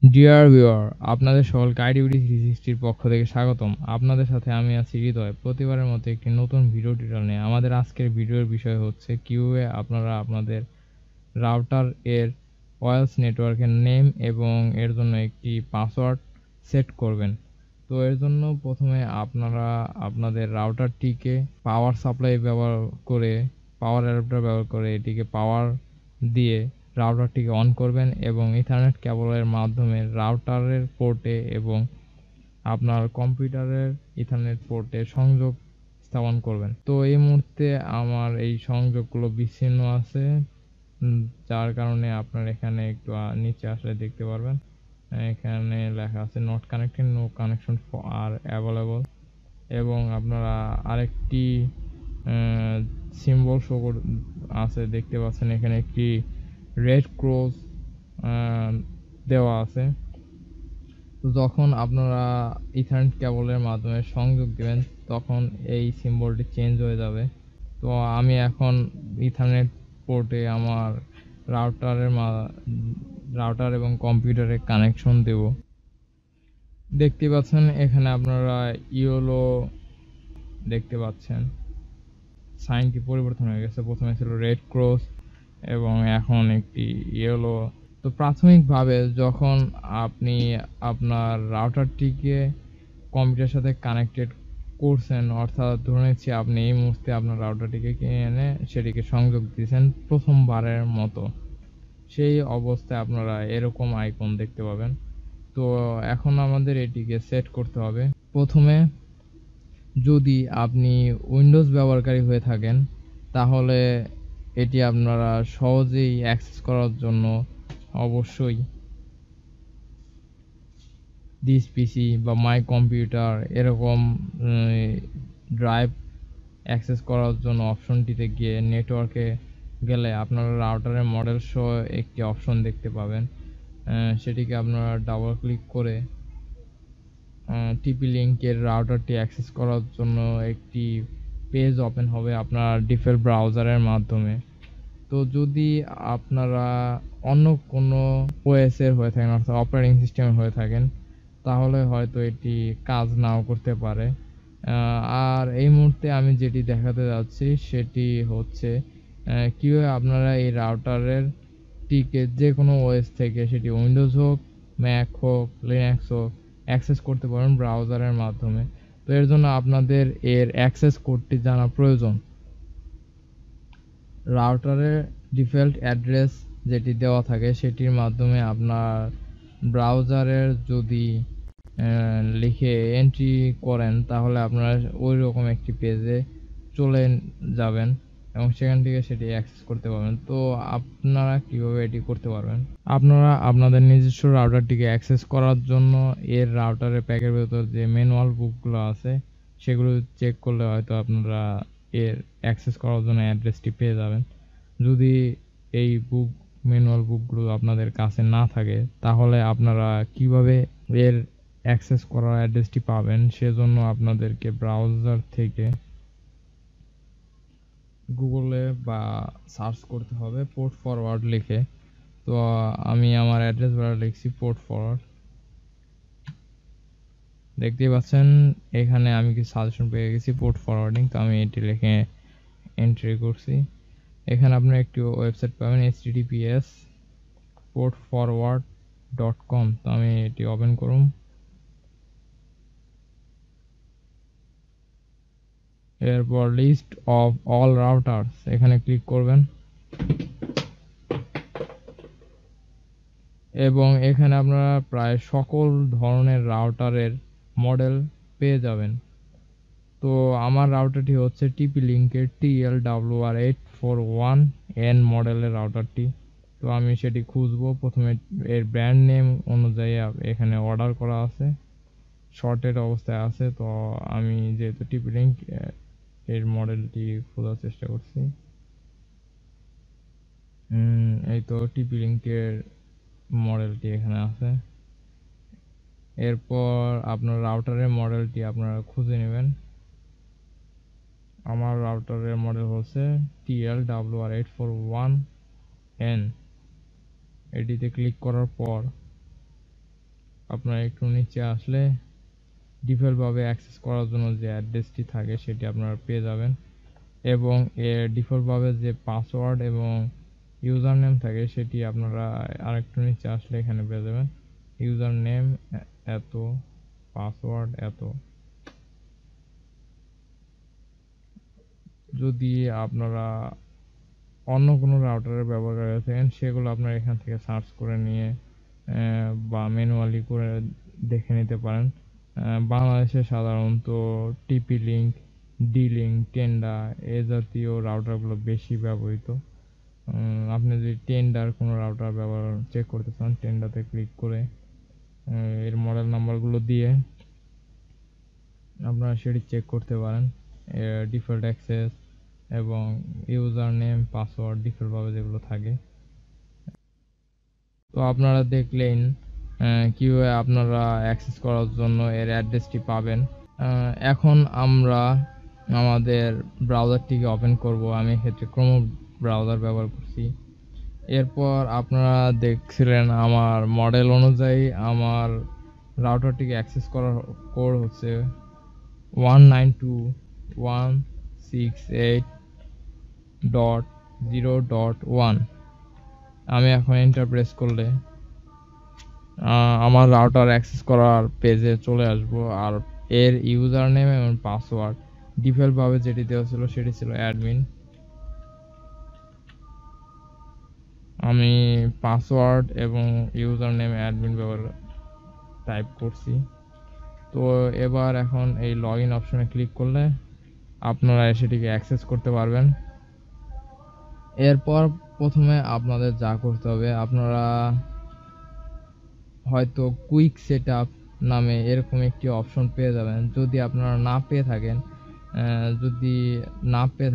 Dear viewer, আপনাদের সকলকে আইডিবিডি 360 পক্ষ থেকে স্বাগতম। আপনাদের সাথে আমি আছি হৃদয়। প্রতিবারের মতো একটি নতুন ভিডিও টিউটোরিয়াল নিয়ে। আমাদের আজকের ভিডিওর বিষয় হচ্ছে কিভাবে আপনারা আপনাদের রাউটার এর ওয়্যারলেস নেটওয়ার্কের নেম এবং এর জন্য একটি পাসওয়ার্ড সেট করবেন। তো এর জন্য প্রথমে আপনারা আপনাদের রাউটারটিকে পাওয়ার সাপ্লাই ব্যবহার করে পাওয়ার অ্যাডাপ্টার ব্যবহার করে এটিকে পাওয়ার দিয়ে রাউটারটিকে অন করবেন এবং ইথারনেট কেবলের মাধ্যমে রাউটারের পোর্টে এবং আপনার কম্পিউটারের ইথারনেট পোর্টে সংযোগ স্থাপন করবেন। তো এই মুহূর্তে আমার এই সংযোগগুলো বিচ্ছিন্ন আছে, যার কারণে আপনার এখানে একটু নিচে আসলে দেখতে পারবেন এখানে লেখা আছে not connected, no connection are available, এবং আপনারা আরেকটি সিম্বল শো আছে দেখতে পাচ্ছেন। এখানে একটি রেড ক্রস দেওয়া আছে। তো যখন আপনারা ইথারনেট কেবলের মাধ্যমে সংযোগ দেবেন তখন এই সিম্বলটি চেঞ্জ হয়ে যাবে। তো আমি এখন ইথারনেট পোর্টে আমার রাউটার এবং কম্পিউটারে কানেকশন দেব। দেখতে পাচ্ছেন এখানে আপনারা ইয়েলো দেখতে পাচ্ছেন, সাইনটি পরিবর্তন হয়ে গেছে। প্রথমে ছিল রেড ক্রস এবং এখন একটি ইয়েলো। তো প্রাথমিকভাবে যখন আপনি আপনার রাউটারটিকে কম্পিউটারের সাথে কানেক্টেড করছেন, অর্থাৎ ধরে নিচ্ছি আপনি এই মুহূর্তে আপনার রাউটারটিকে কিনে এনে সেটিকে সংযোগ দিয়েছেন প্রথমবারের মতো, সেই অবস্থায় আপনারা এরকম আইকন দেখতে পাবেন। তো এখন আমাদের এটিকে সেট করতে হবে। প্রথমে যদি আপনি উইন্ডোজ ব্যবহারকারী হয়ে থাকেন তাহলে এটি আপনারা সহজেই অ্যাক্সেস করার জন্য অবশ্যই দিস পিসি বা মাই কম্পিউটার এরকম ড্রাইভ অ্যাক্সেস করার জন্য অপশনটিতে গিয়ে নেটওয়ার্কে গেলে আপনারা রাউটারের মডেল সহ একটি অপশন দেখতে পাবেন। সেটিকে আপনারা ডাবল ক্লিক করে টিপি লিঙ্কের রাউটারটি অ্যাক্সেস করার জন্য একটি পেজ ওপেন হবে আপনার ডিফল্ট ব্রাউজারের মাধ্যমে। তো যদি আপনারা অন্য কোনো ওএসের হয়ে থাকেন, অর্থাৎ অপারেটিং সিস্টেমের হয়ে থাকেন, তাহলে হয়তো এটি কাজ নাও করতে পারে। আর এই মুহূর্তে আমি যেটি দেখাতে যাচ্ছি সেটি হচ্ছে কীভাবে আপনারা এই রাউটারের টিকে যে কোনো ওএস থেকে, সেটি উইন্ডোজ হোক, ম্যাক হোক, লিনাক্স হোক, অ্যাক্সেস করতে পারেন ব্রাউজারের মাধ্যমে। তো এর জন্য আপনাদের এর অ্যাক্সেস কোডটি জানা প্রয়োজন। রাউটারের ডিফল্ট অ্যাড্রেস যেটি দেওয়া থাকে সেটির মাধ্যমে আপনার ব্রাউজারের যদি লিখে এন্ট্রি করেন তাহলে আপনারা ওই রকম একটি পেজে চলে যাবেন এবং সেখান থেকে সেটি অ্যাক্সেস করতে পারবেন। তো আপনারা কিভাবে এটি করতে পারবেন? আপনারা আপনাদের নিজস্ব রাউটারটিকে অ্যাক্সেস করার জন্য এর রাউটারের প্যাকের ভেতর যে ম্যানুয়াল বুকগুলো আছে সেগুলো চেক করলে হয়তো আপনারা এর অ্যাক্সেস করার জন্য অ্যাড্রেসটি পেয়ে যাবেন। যদি এই ম্যানুয়াল বুকগুলো আপনাদের কাছে না থাকে তাহলে আপনারা কিভাবে এর অ্যাক্সেস করার অ্যাড্রেসটি পাবেন, সেজন্য আপনাদেরকে ব্রাউজার থেকে গুগলে বা সার্চ করতে হবে পোর্ট ফরওয়ার্ড লিখে। তো আমি আমার অ্যাড্রেস বার লিখছি পোর্ট ফরওয়ার্ড। দেখতেই পাচ্ছেন এখানে আমি কি সাজেশন পেয়ে গেছি পোর্ট ফরওয়ার্ডিং। তো আমি এটি লিখে এন্ট্রি করছি। এখানে আপনারা একটি ওয়েবসাইট পাবেন https portforward.com। তো আমি এটি ওপেন করুন। এরপর লিস্ট অফ অল রাউটার্স এখানে ক্লিক করবেন এবং এখানে আপনারা প্রায় সকল ধরনের রাউটারের মডেল পেয়ে যাবেন। তো আমার রাউটারটি হচ্ছে টিপি লিঙ্কের TLWR841N মডেলের রাউটারটি। তো আমি সেটি খুঁজবো। প্রথমে এর ব্র্যান্ড নেম অনুযায়ী এখানে অর্ডার করা আছে, শর্টেড অবস্থায় আছে। তো আমি যেহেতু টিপি লিঙ্ক এর মডেলটি খোঁজার চেষ্টা করছি। এই তো টিপি লিঙ্কের মডেলটি এখানে আছে। এরপর আপনার রাউটারের মডেলটি আপনারা খুঁজে নেবেন। আমার রাউটারের মডেল হচ্ছে TLWR841N। এটিতে ক্লিক করার পর আপনারা একটু নিচে আসলে ডিফল্ট ভাবে অ্যাক্সেস করার জন্য যে অ্যাড্রেসটি থাকে সেটি আপনারা পেয়ে যাবেন, এবং এর ডিফল্ট ভাবে যে পাসওয়ার্ড এবং ইউজার নেম থাকে সেটি আপনারা আরেকটু নিচে আসলে এখানে পেয়ে যাবেন। ইউজার নেম এত, পাসওয়ার্ড এত। যদি আপনারা অন্য কোনো রাউটারের ব্যবহার করে থাকেন সেগুলো আপনারা এখান থেকে সার্চ করে নিয়ে বা ম্যানুয়ালি করে দেখে নিতে পারেন। বাংলাদেশে সাধারণত TP link, D link, Tenda এ জাতীয় রাউটারগুলো বেশি ব্যবহৃত। আপনি যদি টেন্ডার কোনো রাউটার ব্যবহার চেক করতে চান, টেন্ডাতে ক্লিক করে এর মডেল নাম্বারগুলো দিয়ে আপনারা সেটি চেক করতে পারেন। ডিফল্ট অ্যাক্সেস এবং ইউজার নেম, পাসওয়ার্ড ডিফল্টভাবে যেগুলো থাকে। তো আপনারা দেখলেন কিভাবে আপনারা অ্যাক্সেস করার জন্য এর অ্যাড্রেসটি পাবেন। এখন আমরা আমাদের ব্রাউজারটিকে ওপেন করব। আমি এক্ষেত্রে ক্রোম ব্রাউজার ব্যবহার করছি। এরপর আপনারা দেখছিলেন আমার মডেল অনুযায়ী আমার রাউটারটিকে অ্যাক্সেস করার কোড হচ্ছে 192.168.0.1। আমি এখন এন্টার প্রেস করলে আমার রাউটার অ্যাক্সেস করার পেজে চলে আসবো, আর এর ইউজার নেম এবং পাসওয়ার্ড ডিফল্ট ভাবে যেটি দেওয়া ছিল সেটি ছিল অ্যাডমিন। আমি পাসওয়ার্ড এবং ইউজার নেম অ্যাডমিন ব্যবহার টাইপ করছি। তো এবার এখন এই লগ ইন অপশনে ক্লিক করলে আপনারা সেটিকে অ্যাক্সেস করতে পারবেন। এরপর প্রথমে আপনাদের যা করতে হবে, আপনারা হয়তো কুইক সেটআপ নামে এরকম একটি অপশন পেয়ে যাবেন। যদি আপনারা না পেয়ে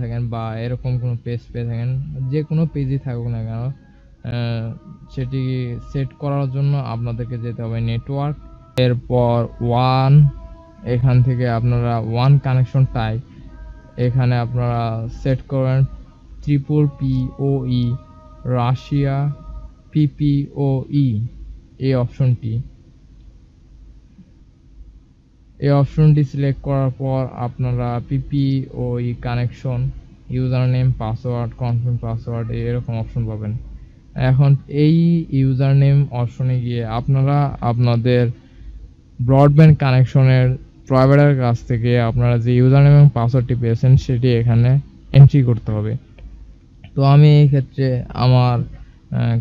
থাকেন বা এরকম কোনো পেজ পেয়ে থাকেন, যে কোনো পেজই থাকুক না কেন, সেটি সেট করার জন্য আপনাদেরকে যেতে হবে নেটওয়ার্ক, এরপর ওয়ান, এখান থেকে আপনারা ওয়ান কানেকশন টাইপ, এখানে আপনারা সেট করবেন PPPoE রাশিয়া PPOE এই অপশনটি সিলেক্ট করার পর আপনারা PPOE connection, user name, password, confirm password এরকম অপশন পাবেন। এখন এই ইউজার নেম অপশনে গিয়ে আপনারা আপনাদের ব্রডব্যান্ড কানেকশনের প্রোভাইডারের কাছ থেকে আপনারা যে ইউজার নেম এবং পাসওয়ার্ডটি পেয়েছেন সেটি এখানে এন্ট্রি করতে হবে। তো আমি এই ক্ষেত্রে আমার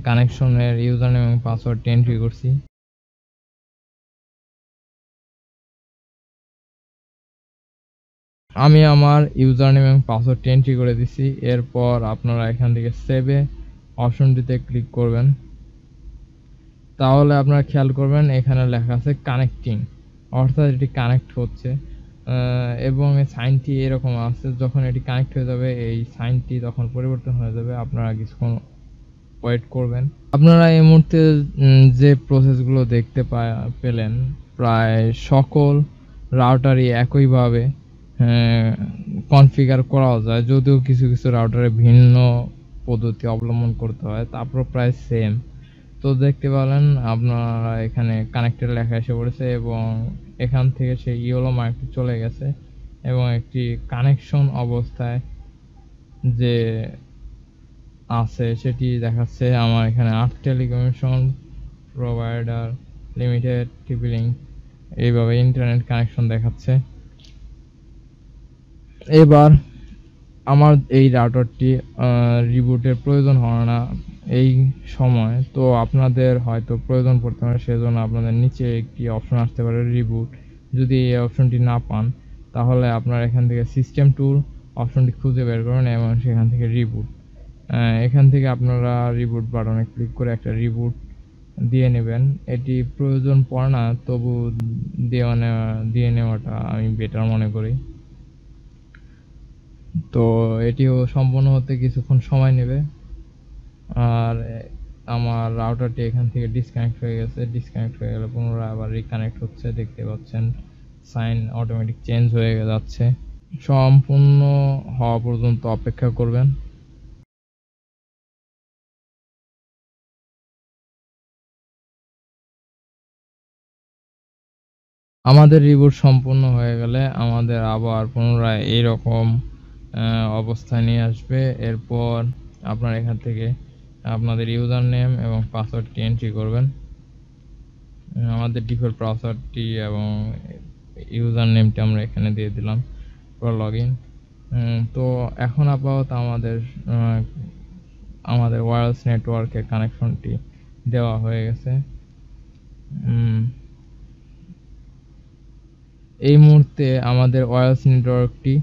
কানেকশনের ইউজার নেম এবং পাসওয়ার্ডটি এন্ট্রি করছি। আমি আমার ইউজার নেম এবং পাসওয়ার্ডটি এন্ট্রি করে দিছি। এরপর আপনারা এখান থেকে সেভে অপশনটিতে ক্লিক করবেন। তাহলে আপনারা খেয়াল করবেন এখানে লেখা আছে কানেক্টিং, অর্থাৎ এটি কানেক্ট হচ্ছে, এবং এই সাইনটি এরকম আছে। যখন এটি কানেক্ট হয়ে যাবে এই সাইনটি তখন পরিবর্তন হয়ে যাবে। আপনারা কিছুক্ষণ ওয়েট করবেন। আপনারা এই মুহূর্তে যে প্রসেসগুলো দেখতে পেলেন প্রায় সকল রাউটারই একইভাবে কনফিগার করা যায়, যদিও কিছু কিছু রাউটারে ভিন্ন পদ্ধতি অবলম্বন করতে হয়, তারপর প্রায় সেম। তো দেখতে পেলেন আপনারা এখানে কানেক্টেড লেখা এসে পড়েছে এবং এখান থেকে সেই ইয়েলো মার্কটি চলে গেছে এবং একটি কানেকশন অবস্থায় যে আছে সেটি দেখাচ্ছে। আমার এখানে আর্ট টেলিকমিউনিকেশন প্রোভাইডার লিমিটেড টিপি লিঙ্ক এইভাবে ইন্টারনেট কানেকশন দেখাচ্ছে। এবার আমার এই রাউটারটি রিবুটের প্রয়োজন হয় না এই সময়, তো আপনাদের হয়তো প্রয়োজন পড়তে পারে, সেজন্য আপনাদের নিচে একটি অপশন আসতে পারে রিবুট। যদি এই অপশনটি না পান তাহলে আপনারা এখান থেকে সিস্টেম টুল অপশনটি খুঁজে বের করবেন এবং সেখান থেকে রিবুট, এখান থেকে আপনারা রিবুট বাটনে ক্লিক করে একটা রিবুট দিয়ে নেবেন। এটি প্রয়োজন পড়ে না, তবু দিয়ে নেওয়াটা আমি বেটার মনে করি। তো এটিও সম্পূর্ণ হতে কিছুক্ষণ সময় নেবে। আর আমার রাউটারটি এখান থেকে ডিসকানেক্ট হয়ে গেলে পুনরায় আবার রিকানেক্ট হচ্ছে, দেখতে পাচ্ছেন সাইন অটোমেটিক চেঞ্জ হয়ে যাচ্ছে। সম্পূর্ণ হওয়া পর্যন্ত অপেক্ষা করবেন। আমাদের রিবুট সম্পূর্ণ হয়ে গেলে আমাদের আবার পুনরায় এইরকম অবস্থায় নিয়ে আসবে। এরপর আপনারা এখান থেকে আপনাদের ইউজার নেম এবং পাসওয়ার্ডটি এন্ট্রি করবেন। আমাদের ডিফল্ট পাসওয়ার্ডটি এবং ইউজার নেমটি আমরা এখানে দিয়ে দিলাম ফর লগইন। তো এখন আপাতত আমাদের ওয়্যারলেস নেটওয়ার্কের কানেকশনটি দেওয়া হয়ে গেছে। এই মুহূর্তে আমাদের ওয়্যারলেস নেটওয়ার্কটি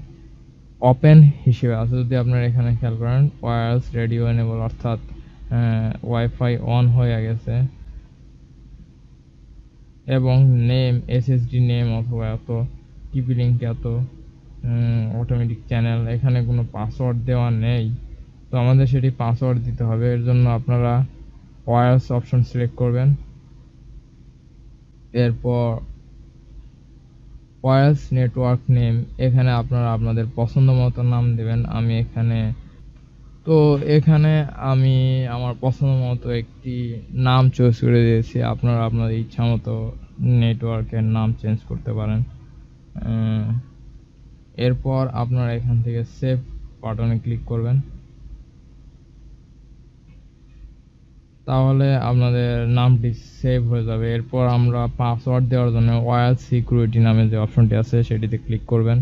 ওপেন হিসেবে আছে। যদি আপনারা এখানে খেয়াল করেন ওয়্যারলেস রেডিও এনেবল, অর্থাৎ ওয়াইফাই অন হয়ে গেছে এবং নেম এসএসডি নেম অথবা এত টিপি লিঙ্ক এত অটোমেটিক চ্যানেল, এখানে কোনো পাসওয়ার্ড দেওয়া নেই। তো আমাদের সেটি পাসওয়ার্ড দিতে হবে। এর জন্য আপনারা ওয়্যারলেস অপশন সিলেক্ট করবেন। এরপর ওয়্যারলেস নেটওয়ার্ক নেম, এখানে আপনারা আপনাদের পছন্দ মতো নাম দেবেন। আমি আমার পছন্দ মতো একটি নাম চয়েস করে দিয়েছি। আপনারা আপনাদের ইচ্ছা মতো নেটওয়ার্কের নাম চেঞ্জ করতে পারেন। এরপর আপনারা এখান থেকে সেভ বাটনে ক্লিক করবেন। তাহলে আপনাদের নামটি সেভ হয়ে যাবে। এরপর আমরা পাসওয়ার্ড দেওয়ার জন্য ওয়্যারলেস সিকিউরিটি নামে যে অপশনটি আছে সেটিতে ক্লিক করবেন।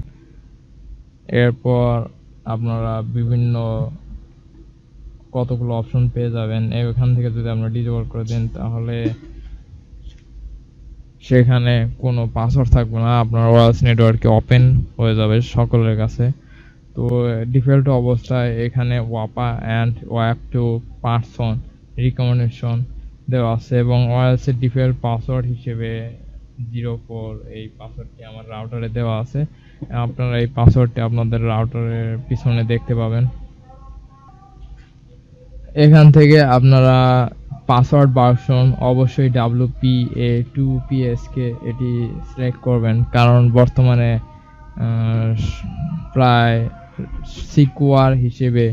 এরপর আপনারা বিভিন্ন কতগুলো অপশন পেয়ে যাবেন। এখান থেকে যদি আপনারা ডিসেবল করে দেন তাহলে সেখানে কোনো পাসওয়ার্ড থাকবে না, আপনার ওয়্যারলেস নেটওয়ার্কে ওপেন হয়ে যাবে সকলের কাছে। তো ডিফল্ট অবস্থায় এখানে ওয়াপা অ্যান্ড ওয়াপ টু পারসন রিকমেন্ডেশন দেওয়া আছে এবং ওয়্যারলেসের ডিফল্ট পাসওয়ার্ড হিসেবে 04 এই পাসওয়ার্ডটি আমার রাউটারে দেওয়া আছে। আপনারা এই পাসওয়ার্ডটি আপনাদের রাউটারের পিছনে দেখতে পাবেন। এখান থেকে আপনারা পাসওয়ার্ড ভার্সন অবশ্যই WPA2PSK এটি সিলেক্ট করবেন, কারণ বর্তমানে প্রায় সিকিউর হিসেবে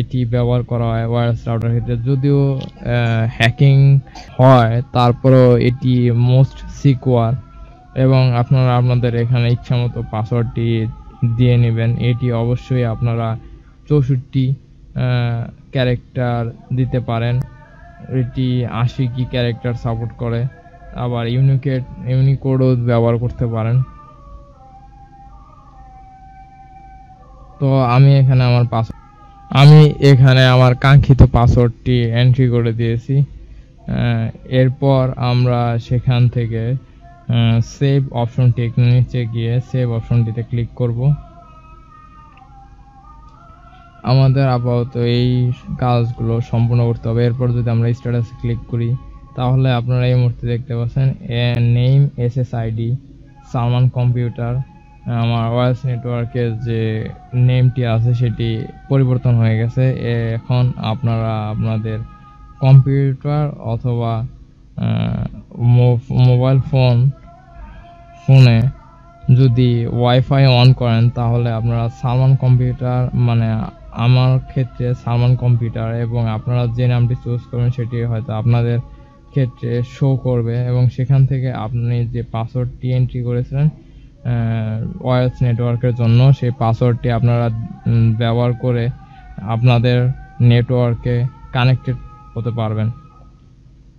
এটি ব্যবহার করা হয় ওয়্যারলেস রাউটার ক্ষেত্রে। যদিও হ্যাকিং হয় তারপরেও এটি মোস্ট সিকিউর এবং আপনারা আপনাদের এখানে ইচ্ছামতো পাসওয়ার্ডটি দিয়ে নেবেন। এটি অবশ্যই আপনারা 64 ক্যারেক্টার দিতে পারেন। এটি 80 কি ক্যারেক্টার সাপোর্ট করে, আবার ইউনিকোডও ব্যবহার করতে পারেন। তো আমি এখানে আমার কাঙ্ক্ষিত পাসওয়ার্ডটি এন্ট্রি করে দিয়েছি। এরপর আমরা সেখান থেকে সেভ অপশনটি নিচে গিয়ে সেভ অপশনটিতে ক্লিক করব। আমাদের আপাতত এই কাজগুলো সম্পূর্ণ করতে হবে। এরপর যদি আমরা স্ট্যাটাসে ক্লিক করি তাহলে আপনারা এই মুহূর্তে দেখতে পাচ্ছেন নেম SSID সালমান কম্পিউটার। আমার ওয়্যারলেস নেটওয়ার্কের যে নেমটি আছে সেটি পরিবর্তন হয়ে গেছে। এখন আপনারা আপনাদের কম্পিউটার অথবা মোবাইল ফোনে যদি ওয়াইফাই অন করেন তাহলে আপনারা সালমান কম্পিউটার, মানে আমার ক্ষেত্রে সালমান কম্পিউটার, এবং আপনারা যে নামটি চুজ করবেন সেটি হয়তো আপনাদের ক্ষেত্রে শো করবে এবং সেখান থেকে আপনি যে পাসওয়ার্ডটি এন্ট্রি করেছিলেন ওয়্যারলেস নেটওয়ার্কের জন্য সেই পাসওয়ার্ডটি আপনারা ব্যবহার করে আপনাদের নেটওয়ার্কে কানেক্টেড হতে পারবেন।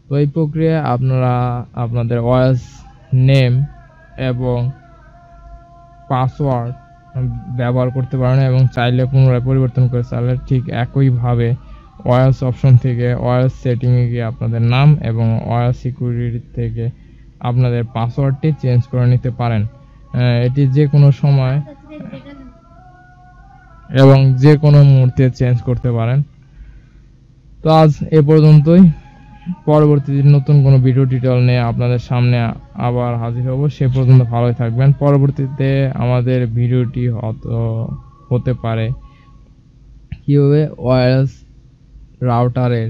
তো এই প্রক্রিয়ায় আপনারা আপনাদের ওয়্যারলেস নেম এবং পাসওয়ার্ড ব্যবহার করতে পারেন এবং চাইলে পুনরায় পরিবর্তন করে চাইলে ঠিক একইভাবে ওয়্যারলেস অপশন থেকে ওয়্যারলেস সেটিংয়ে গিয়ে আপনাদের নাম এবং ওয়্যারলেস সিকিউরিটি থেকে আপনাদের পাসওয়ার্ডটি চেঞ্জ করে নিতে পারেন। এটি যে কোনো সময় এবং যে কোনো মুহূর্তে চেঞ্জ করতে পারেন। তো আজ এ পর্যন্তই। পরবর্তীতে নতুন কোনো ভিডিও টিউটোরিয়াল নিয়ে আপনাদের সামনে আবার হাজির হব। সে পর্যন্ত ভালোই থাকবেন। পরবর্তীতে আমাদের ভিডিওটি হতে পারে কিভাবে ওয়্যারলেস রাউটারের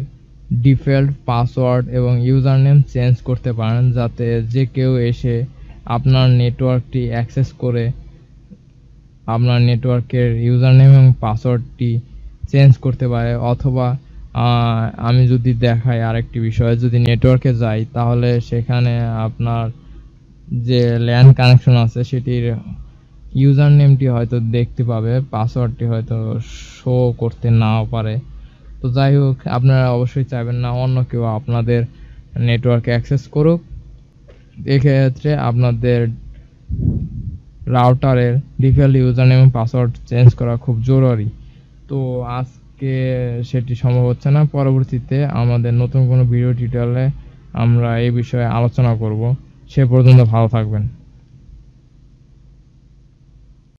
ডিফল্ট পাসওয়ার্ড এবং ইউজার নেম চেঞ্জ করতে পারেন, যাতে যে কেউ এসে আপনার নেটওয়ার্কটি অ্যাক্সেস করে আপনার নেটওয়ার্কের ইউজার নেম এবং পাসওয়ার্ডটি চেঞ্জ করতে পারে। অথবা আমি যদি দেখাই আরেকটি বিষয়, যদি নেটওয়ার্কে যাই তাহলে সেখানে আপনার যে ল্যান কানেকশন আছে সেটির ইউজার নেমটি হয়তো দেখতে পাবে, পাসওয়ার্ডটি হয়তো শো করতে নাও পারে। তো যাই হোক, আপনারা অবশ্যই চাইবেন না অন্য কেউ আপনাদের নেটওয়ার্কে অ্যাক্সেস করুক। এক্ষেত্রে আপনাদের রাউটারের ডিফল্ট ইউজার নেম এবং পাসওয়ার্ড চেঞ্জ করা খুব জরুরি। তো আজকে সেটি সম্ভব হচ্ছে না, পরবর্তীতে আমাদের নতুন কোনো ভিডিও টিউটোরিয়ালে আমরা এই বিষয়ে আলোচনা করব। সে পর্যন্ত ভালো থাকবেন।